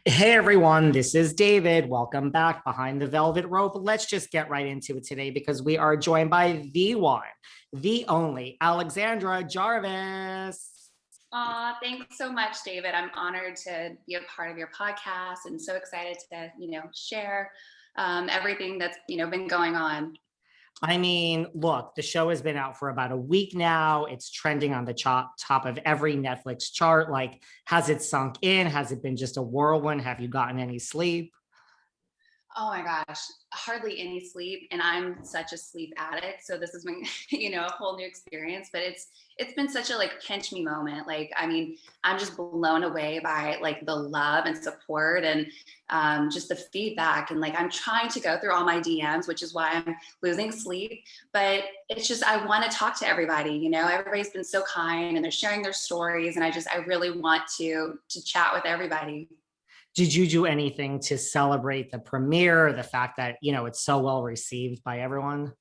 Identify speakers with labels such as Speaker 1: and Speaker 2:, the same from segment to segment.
Speaker 1: Hey everyone, this is David. Welcome back behind the velvet rope. Let's just get right into it today because we are joined by the one, the only Alexandra Jarvis.
Speaker 2: Thanks so much, David. I'm honored to be a part of your podcast and so excited to, share everything that's, been going on.
Speaker 1: I mean, look, the show has been out for about a week now. It's trending on the top of every Netflix chart. Like, has it sunk in? Has it been just a whirlwind? Have you gotten any sleep?
Speaker 2: Oh my gosh, hardly any sleep, and I'm such a sleep addict. So this has been, a whole new experience. But it's been such a pinch me moment. I'm just blown away by the love and support and just the feedback. And I'm trying to go through all my DMs, which is why I'm losing sleep. But it's just I want to talk to everybody. Everybody's been so kind and they're sharing their stories, and I really want to chat with everybody.
Speaker 1: Did you do anything to celebrate the premiere, the fact that, it's so well received by everyone?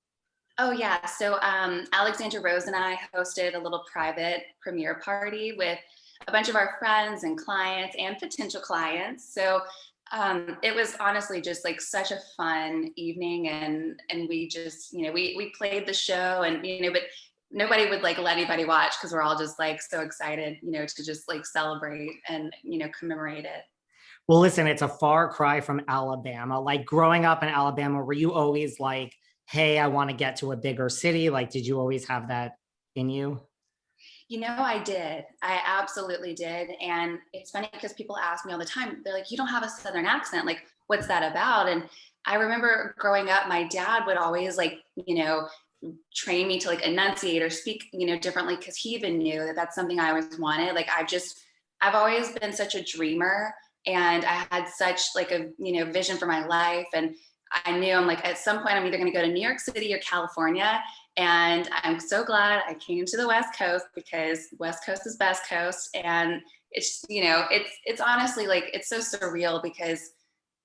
Speaker 2: Oh yeah. So Alexandra Rose and I hosted a little private premiere party with a bunch of our friends and clients and potential clients. So it was honestly just such a fun evening, and we just we played the show, and but nobody would let anybody watch because we're all just so excited to just celebrate and commemorate it.
Speaker 1: Well, listen, it's a far cry from Alabama. Like growing up in Alabama, were you always like, hey, I want to get to a bigger city? Like, did you always have that in you?
Speaker 2: I did. I absolutely did. And it's funny because people ask me all the time, they're like, you don't have a Southern accent. Like, what's that about? And I remember growing up, my dad would always train me to enunciate or speak, differently, because he even knew that that's something I always wanted. I've always been such a dreamer, and I had such a, vision for my life. And I knew I'm at some point I'm either going to go to New York City or California. And I'm so glad I came to the West Coast, because West Coast is best coast. And it's, it's honestly it's so surreal because,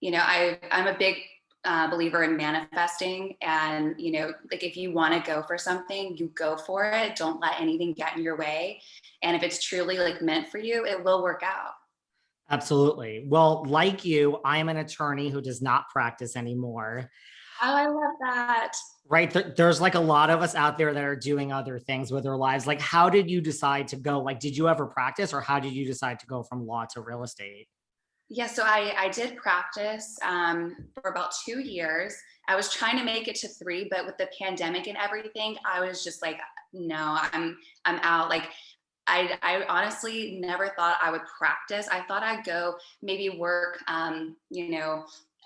Speaker 2: I'm a big believer in manifesting. And, if you want to go for something, you go for it. Don't let anything get in your way. And if it's truly meant for you, it will work out.
Speaker 1: Absolutely. Well, like you, I am an attorney who does not practice anymore.
Speaker 2: Oh, I love that.
Speaker 1: Right. There's like a lot of us out there that are doing other things with their lives. Like, how did you decide to go? Like, did you ever practice, or how did you decide to go from law to real estate?
Speaker 2: Yeah, so I did practice for about 2 years. I was trying to make it to three, but with the pandemic and everything, I was just like, no, I'm out. I honestly never thought I would practice. I thought I'd go maybe work,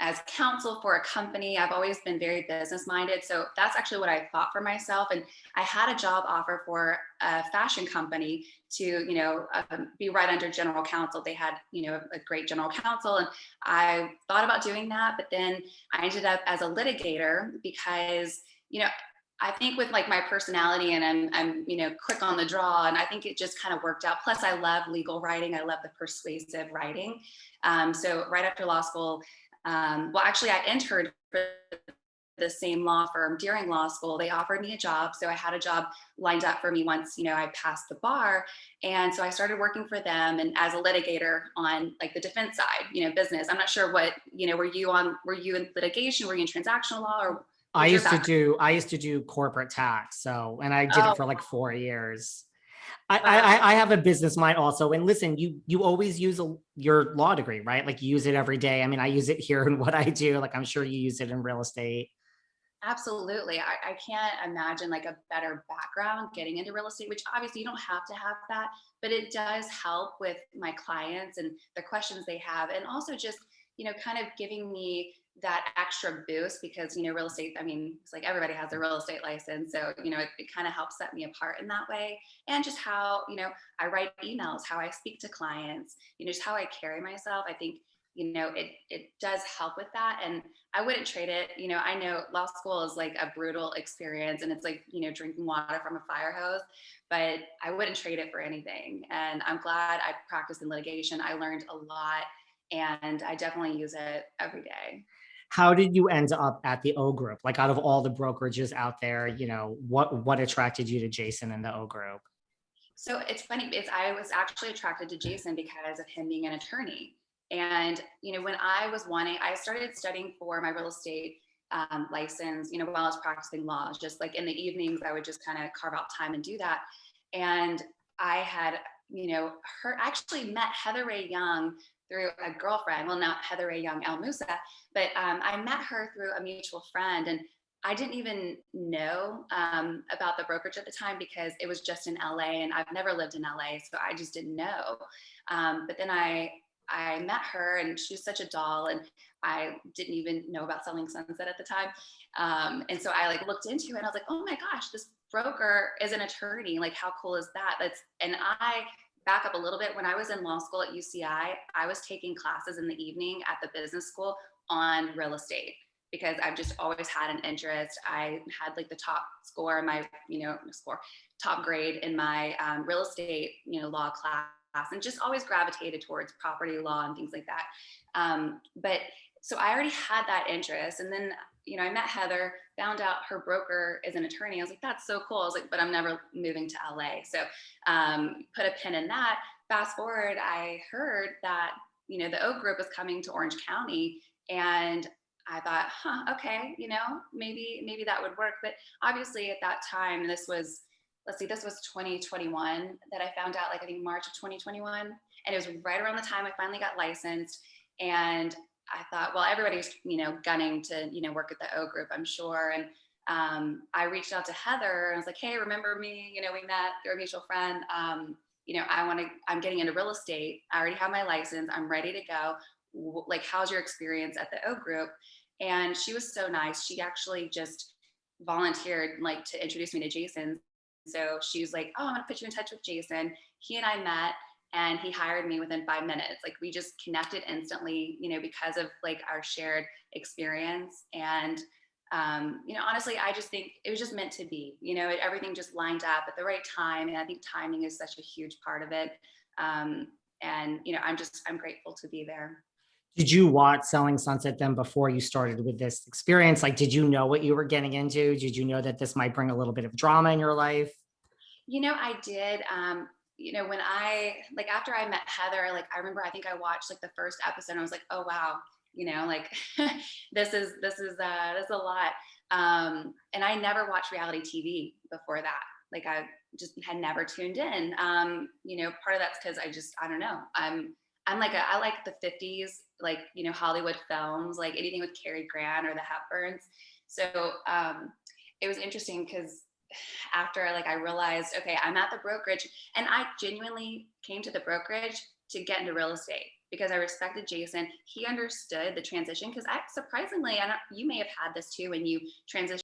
Speaker 2: as counsel for a company. I've always been very business minded. So that's actually what I thought for myself. And I had a job offer for a fashion company to, be right under general counsel. They had, a great general counsel. And I thought about doing that, but then I ended up as a litigator because, I think with my personality, and I'm quick on the draw, and I think it just kind of worked out. Plus I love legal writing. I love the persuasive writing. So right after law school, well, actually I entered for the same law firm during law school. They offered me a job. So I had a job lined up for me once, I passed the bar. And so I started working for them, and as a litigator on the defense side, business. I'm not sure what, were you in litigation? Were you in transactional law, or
Speaker 1: I
Speaker 2: what's your
Speaker 1: used to
Speaker 2: background?
Speaker 1: do I used to do corporate tax. So, and I did it
Speaker 2: Oh,
Speaker 1: for like 4 years. I,
Speaker 2: wow.
Speaker 1: I have a business mind also. And listen, you always use your law degree, right? Like you use it every day. I mean, I use it here in what I do. Like I'm sure you use it in real estate.
Speaker 2: Absolutely. I can't imagine a better background getting into real estate, which obviously you don't have to have that, but it does help with my clients and the questions they have. And also just, kind of giving me that extra boost because, real estate, I mean, it's everybody has a real estate license. So, it kind of helps set me apart in that way. And just how, I write emails, how I speak to clients, just how I carry myself. I think, it does help with that. And I wouldn't trade it. I know law school is a brutal experience, and it's drinking water from a fire hose, but I wouldn't trade it for anything. And I'm glad I practiced in litigation. I learned a lot, and I definitely use it every day.
Speaker 1: How did you end up at the O group? Like out of all the brokerages out there, what attracted you to Jason and the O group?
Speaker 2: So it's funny. I was actually attracted to Jason because of him being an attorney. And, when I started studying for my real estate license, while I was practicing law, just like in the evenings, I would just kind of carve out time and do that. And I had, actually met Heather Ray Young through a girlfriend. Well, not Heather Ray Young El Musa, but I met her through a mutual friend. And I didn't even know about the brokerage at the time because it was just in LA and I've never lived in LA. So I just didn't know. But then I met her and she was such a doll and I didn't even know about Selling Sunset at the time. And so I like looked into it and I was like, oh my gosh, this broker is an attorney. Like, how cool is that? And I back up a little bit. When I was in law school at UCI, I was taking classes in the evening at the business school on real estate because I've just always had an interest. I had like the top score in my, top grade in my real estate, law class, and just always gravitated towards property law and things like that. But so I already had that interest. And then, I met Heather, found out her broker is an attorney. I was like, that's so cool. I was like, but I'm never moving to LA. So put a pin in that. Fast forward, I heard that, the Oak Group is coming to Orange County. And I thought, okay, maybe that would work. But obviously at that time, this was 2021 that I found out, like I think March of 2021. And it was right around the time I finally got licensed. And I thought, well, everybody's, gunning to, work at the O Group, I'm sure. And I reached out to Heather and I was like, hey, remember me? We met through a mutual friend. I'm getting into real estate. I already have my license. I'm ready to go. Like, how's your experience at the O Group? And she was so nice. She actually just volunteered like to introduce me to Jason. So she was like, oh, I'm gonna put you in touch with Jason. He and I met and he hired me within 5 minutes. Like, we just connected instantly, because of like our shared experience. And, honestly, I just think it was just meant to be, everything just lined up at the right time. And I think timing is such a huge part of it. And, I'm grateful to be there.
Speaker 1: Did you watch Selling Sunset then before you started with this experience? Like, did you know what you were getting into? Did you know that this might bring a little bit of drama in your life?
Speaker 2: I did. When after I met Heather, like I remember, I think I watched like the first episode and I was like, oh wow, like this is a lot. And I never watched reality TV before that. Like, I just had never tuned in. Part of that's because I don't know. I like the 50s, like, Hollywood films, like anything with Cary Grant or the Hepburns. So it was interesting because after like I realized, okay, I'm at the brokerage, and I genuinely came to the brokerage to get into real estate because I respected Jason. He understood the transition because I surprisingly, you may have had this too when you transition